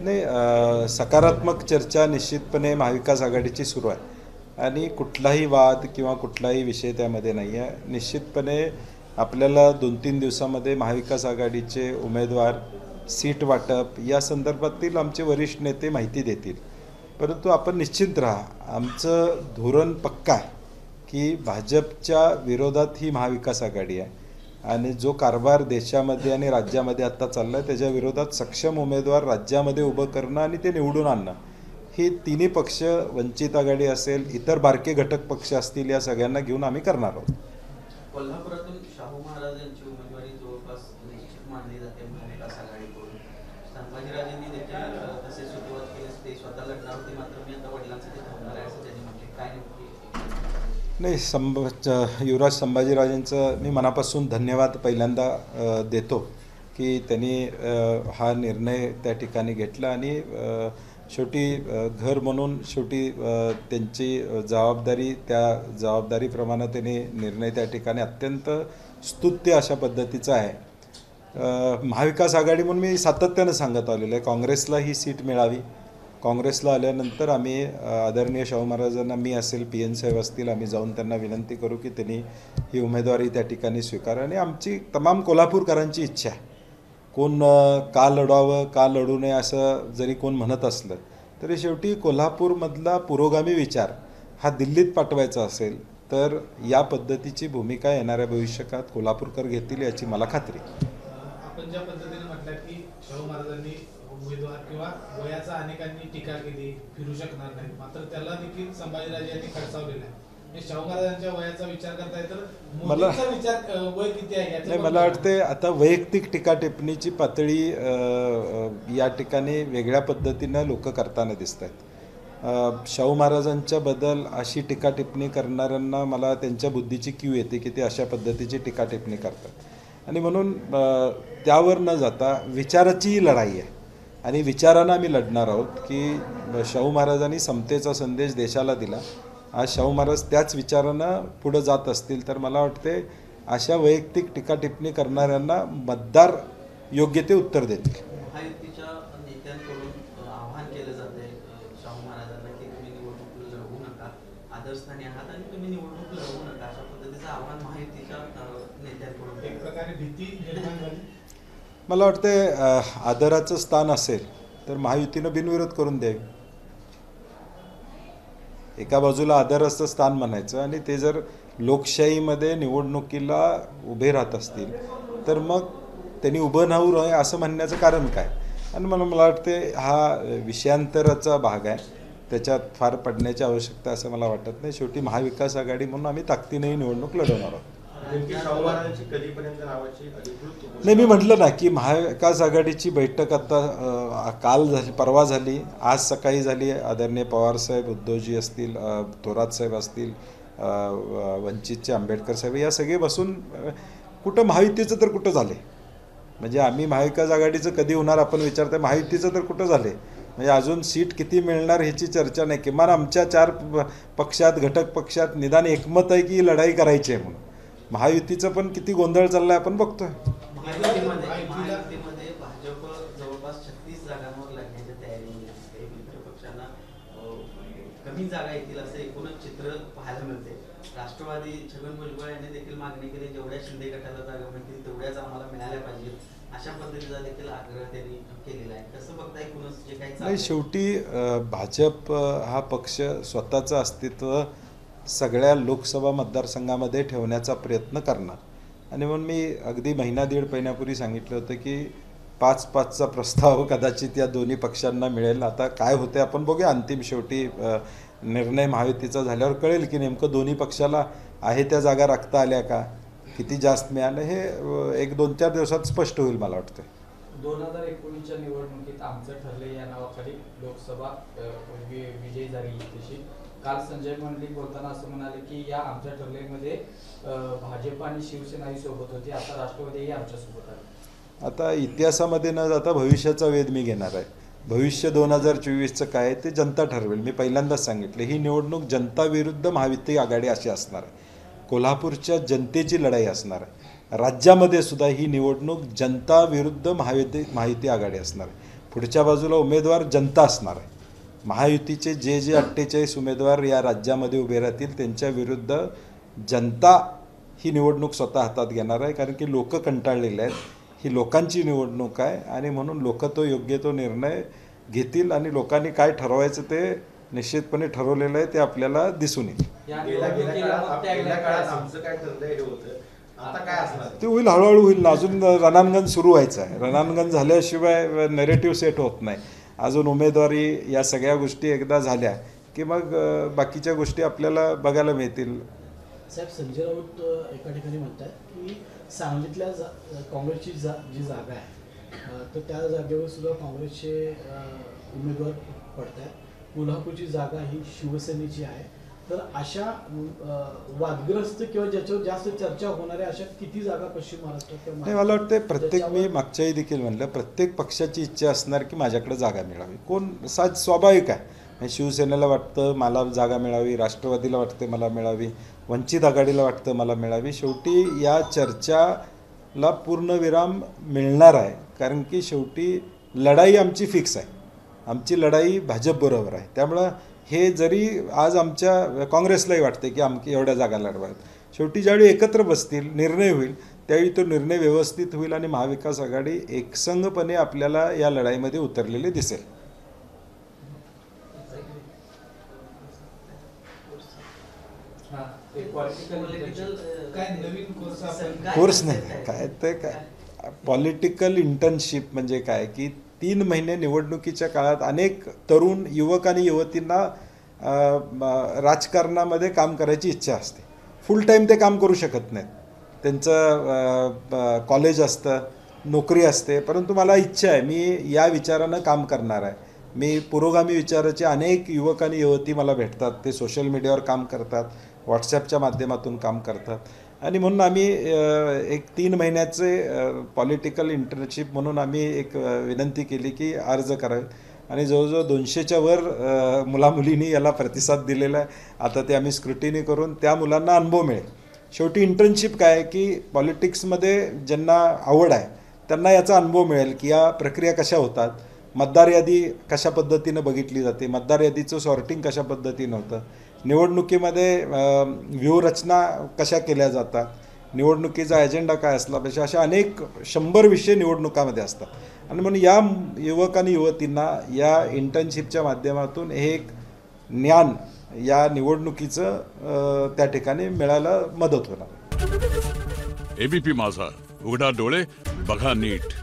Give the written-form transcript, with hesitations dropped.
नाही, सकारात्मक चर्चा निश्चितपणे महाविकास आघाडीची सुरू आहे आणि कुठलाही वाद किंवा कुठलाही विषय त्यामध्ये नाही आहे. निश्चितपणे आपल्याला 2-3 दिवसामध्ये महाविकास आघाडीचे उमेदवार, सीट वाटप या संदर्भातील आमचे वरिष्ठ नेते माहिती देतील. परंतु आपण निश्चिंत राहा, आमचं धोरण पक्का आहे की भाजपच्या विरोधात ही महाविकास आघाडी आहे आणि जो कारभार देशामध्ये आणि राज्यामध्ये आत्ता चालला आहे त्याच्या विरोधात सक्षम उमेदवार राज्यामध्ये उभं करणं आणि ते निवडून आणणं, ही तिन्ही पक्ष, वंचित आघाडी असेल, इतर बारके घटक पक्ष असतील, या सगळ्यांना घेऊन आम्ही करणार आहोत. कोल्हापुरातून शाहू महाराज यांची उमेदवारी जवळपास निश्चित मानली जाते महाविकास आघाडीकडून. संभाजीराजेंनी देखील तसे सुरुवात केली, ते स्वतः लढणार होते, मात्र मी आता वडिलांसाठी थांबणार आहे असं त्यांनी म्हटले. काय नेमकी? नाही, युवराज संभाजीराजेंचं मी मनापासून धन्यवाद पहिल्यांदा देतो की त्यांनी हा निर्णय त्या ठिकाणी घेतला आणि शेवटी घर म्हणून शेवटी त्यांची जबाबदारी, त्या जबाबदारीप्रमाणे त्यांनी निर्णय त्या ठिकाणी अत्यंत स्तुत्य अशा पद्धतीचा आहे. महाविकास आघाडी म्हणून मी सातत्यानं सांगत आलेलं आहे, काँग्रेसला ही सीट मिळावी. काँग्रेसला आल्यानंतर आम्ही आदरणीय शाहू महाराजांना, मी असेल, PN साहेब असतील, आम्ही जाऊन त्यांना विनंती करू की त्यांनी ही उमेदवारी त्या ठिकाणी स्वीकारा. आणि आमची तमाम कोल्हापूरकरांची इच्छा आहे, कोण का लढावं, का लढू नये असं जरी कोण म्हणत असलं तरी शेवटी कोल्हापूरमधला पुरोगामी विचार हा दिल्लीत पाठवायचा असेल तर या पद्धतीची भूमिका येणाऱ्या भविष्यकाळात कोल्हापूरकर घेतील याची मला खात्री. आपण ज्या पद्धतीने म्हटलं की शाहू महाराजांनी उमेदवार किंवा वयाचा अनेकांनी टीका केली, फिरू शकणार नाही, मात्र त्याला देखील संभाजीराजे यांनी खडसावलेला आहे. शाहू महाराजांच्या वयाचा विचार करताय तर मोदींचा विचार वय किती आहे? नाही, मला वाटते आता वैयक्तिक टीका टिप्पणीची पातळी या ठिकाणी वेगळ्या पद्धतीनं लोक करताना दिसत आहेत. शाहू महाराजांच्या बद्दल अशी टीका टिप्पणी करणाऱ्यांना मला त्यांच्या बुद्धीची कीव येते की ते अशा पद्धतीची टीका टिप्पणी करतात आणि म्हणून त्यावर न जाता विचाराची लढाई आहे आणि विचारानं आम्ही लढणार आहोत की शाहू महाराजांनी समतेचा संदेश देशाला दिला. आज शाहू महाराज त्याच विचारानं पुढं जात असतील तर मला वाटते अशा वैयक्तिक टीका टिप्पणी करणाऱ्यांना मतदार योग्य ते उत्तर देतील. महायुतीच्या नेत्यांकडून आवाहन केलं जाते शाहू महाराजांना की तुम्ही निवडणूक लढवू नका, आदर्शस्थानी आहात आणि तुम्ही निवडणूक लढवू नका, अशा पद्धतीचं आवाहन महायुतीच्या नेत्यांकडून. एक प्रकारे भीती निर्माण झाली. मला वाटते आदराचं स्थान असेल तर महायुतीनं बिनविरोध करून द्यावी. एका बाजूला आदराचं स्थान म्हणायचं आणि ते जर लोकशाहीमध्ये निवडणुकीला उभे राहत असतील तर मग त्यांनी उभं राहू नये असं म्हणण्याचं कारण काय? आणि मला वाटते हा विषयांतराचा भाग आहे, त्याच्यात फार पडण्याची आवश्यकता असं मला वाटत नाही. शेवटी महाविकास आघाडी म्हणून आम्ही ताकदीनेही निवडणूक लढवणार आहोत. नाही, मी म्हटलं ना की महाविकास आघाडीची बैठक आता काल झाली, परवा झाली, आज सकाळी झाली. आदरणीय पवारसाहेब, उद्धवजी असतील, थोरात साहेब असतील, वंचितचे आंबेडकर साहेब, या सगळे बसून कुठं महायुतीचं तर कुठं झाले, म्हणजे आम्ही महाविकास आघाडीचं कधी होणार आपण विचारताय, महायुतीचं तर कुठं झाले, म्हणजे अजून सीट किती मिळणार ह्याची चर्चा नाही. किमान आमच्या 4 पक्षात, घटक पक्षात निदान एकमत आहे की लढाई करायची आहे म्हणून. महायुतीचं पण किती गोंधळ चाललाय आपण बघतोय. महायुतीमध्ये भाजप जवळपास 36 जागांवर लढण्याच्या तयारीमध्ये असते. मित्र पक्षांना कमी जागा येतील असं एकूणच चित्र पाहायला मिळते. राष्ट्रवादी छगन भुजबळ यांनी देखील मागणी केली, जेवढ्या शिंदे गटाला जागा मिळतील तेवढ्याच आम्हाला मिळाल्या पाहिजेत, अशा पद्धतीचा देखील आग्रह त्यांनी केलेला आहे. कसं बघता एकूणच जे काही नाही, शेवटी भाजप हा पक्ष स्वतःचं अस्तित्व सगळ्या लोकसभा मतदारसंघामध्ये ठेवण्याचा प्रयत्न करणार आणि म्हणून मी अगदी महिना दीड महिन्यापूर्वी सांगितलं होतं की 5-5चा प्रस्ताव कदाचित या दोन्ही पक्षांना मिळेल. आता काय होते आपण बघूया. अंतिम शेवटी निर्णय महायुतीचा झाल्यावर कळेल की नेमकं दोन्ही पक्षाला आहे त्या जागा राखता आल्या का, किती जास्त मिळालं, हे 1-2-4 दिवसात स्पष्ट होईल मला वाटतं. 2019च्या निवडणुकीत आमचं ठरले या नावाखाली लोकसभा विजयी झाली. तशी काल संजय मंडलिक बोलताना असं म्हणाले की या आमच्या ठरलेमध्ये भाजप आणि शिवसेनाही सोबत होती, आता राष्ट्रवादीही आमच्यासोबत आहे. आता इतिहासामध्ये न जाता भविष्याचा वेध मी घेणार आहे. भविष्य 2024चं काय आहे ते जनता ठरवेल. मी पहिल्यांदाच सांगितलं, ही निवडणूक जनता विरुद्ध महायुती आघाडी अशी असणार आहे. कोल्हापूरच्या जनतेची लढाई असणार आहे. राज्यामध्ये सुद्धा ही निवडणूक जनता विरुद्ध महायुती आघाडी असणार आहे. पुढच्या बाजूला उमेदवार जनता असणार आहे. महायुतीचे जे 48 उमेदवार या राज्यामध्ये उभे राहतील त्यांच्या विरुद्ध जनता ही निवडणूक स्वतः हातात घेणार आहे, कारण की लोक कंटाळलेले आहेत. ही लोकांची निवडणूक आहे आणि म्हणून लोक तो योग्य तो निर्णय घेतील आणि लोकांनी काय ठरवायचं ते निश्चितपणे ठरवलेलं आहे, ते आपल्याला दिसून येईल. गेल्या काळात आमचं काय ठरलंय हे होतं, आता काय असणार? ते होईल, हळूहळू होईल ना. अजून रणांगण सुरू व्हायचं आहे. रणांगण झाल्याशिवाय नेरेटिव्ह सेट होत नाही. अजून उमेदवारी या सगळ्या गोष्टी एकदा झाल्या की मग बाकीच्या गोष्टी आपल्याला बघायला मिळतील. साहेब, संजय राऊत एका ठिकाणी म्हणतात की सांगलीतल्या काँग्रेसची जी जागा आहे तर त्या जागेवर सुद्धा काँग्रेसचे उमेदवार पडत आहेत. कोल्हापूरची जागा ही शिवसेनेची आहे. तर अशा वादग्रस्त किंवा ज्याच्यावर जास्त चर्चा होणाऱ्या अशा किती जागा पश्चिम महाराष्ट्रात? नाही, मला वाटतं प्रत्येक, मी मागच्याही देखील म्हणलं, प्रत्येक पक्षाची इच्छा असणार की माझ्याकडे जागा मिळावी. कोण स्वाभाविक आहे. शिवसेनेला वाटतं मला जागा मिळावी, राष्ट्रवादीला वाटते मला मिळावी, वंचित आघाडीला वाटतं मला मिळावी. शेवटी या चर्चाला पूर्णविराम मिळणार आहे, कारण की शेवटी लढाई आमची फिक्स आहे. आमची लढाई भाजपबरोबर आहे. त्यामुळं हे जरी आज आमच्या काँग्रेसलाही वाटते की आमकी एवढ्या जागा लढवायत, शेवटी ज्यावेळी एकत्र बसतील, निर्णय होईल, त्यावेळी तो निर्णय व्यवस्थित होईल आणि महाविकास आघाडी एकसंघपणे आपल्याला या लढाईमध्ये उतरलेली दिसेल. काय नवीन कोर्स नाही काय, ते काय पॉलिटिकल इंटर्नशिप म्हणजे काय की 3 महिने निवडणुकीच्या काळात अनेक तरुण युवक आणि युवतींना राजकारणामध्ये काम करायची इच्छा असते. फुल टाईम ते काम करू शकत नाहीत. त्यांचं कॉलेज असतं, नोकरी असते, परंतु मला इच्छा आहे, मी या विचारानं काम करणार आहे. मी पुरोगामी विचाराचे अनेक युवक आणि युवती मला भेटतात. ते सोशल मीडियावर काम करतात, व्हॉट्सॲपच्या माध्यमातून काम करतात आणि म्हणून आम्ही एक 3 महिन्याचे पॉलिटिकल इंटर्नशिप म्हणून आम्ही एक विनंती केली की अर्ज करावे आणि जवळजवळ 200च्या वर मुलामुलींनी याला प्रतिसाद दिलेला आहे. आता ते आम्ही स्क्रुटिनी करून त्या मुलांना अनुभव मिळेल. शेवटी इंटर्नशिप काय आहे की पॉलिटिक्समध्ये ज्यांना आवड आहे त्यांना याचा अनुभव मिळेल की या प्रक्रिया कशा होतात, मतदार यादी कशा पद्धतीनं बघितली जाते, मतदार यादीचं सॉर्टिंग कशा पद्धतीनं होतं, निवडणुकीमध्ये व्यूहरचना कशा केल्या जातात, निवडणुकीचा अजेंडा काय असला पाहिजे, अशा अनेक 100 विषय निवडणुकामध्ये असतात. आणि म्हणून या युवक आणि युवतींना या इंटर्नशिपच्या माध्यमातून हे एक ज्ञान या निवडणुकीचं त्या ठिकाणी मिळायला मदत होणार. एबीपी माझा, उघडा डोळे बघा नीट.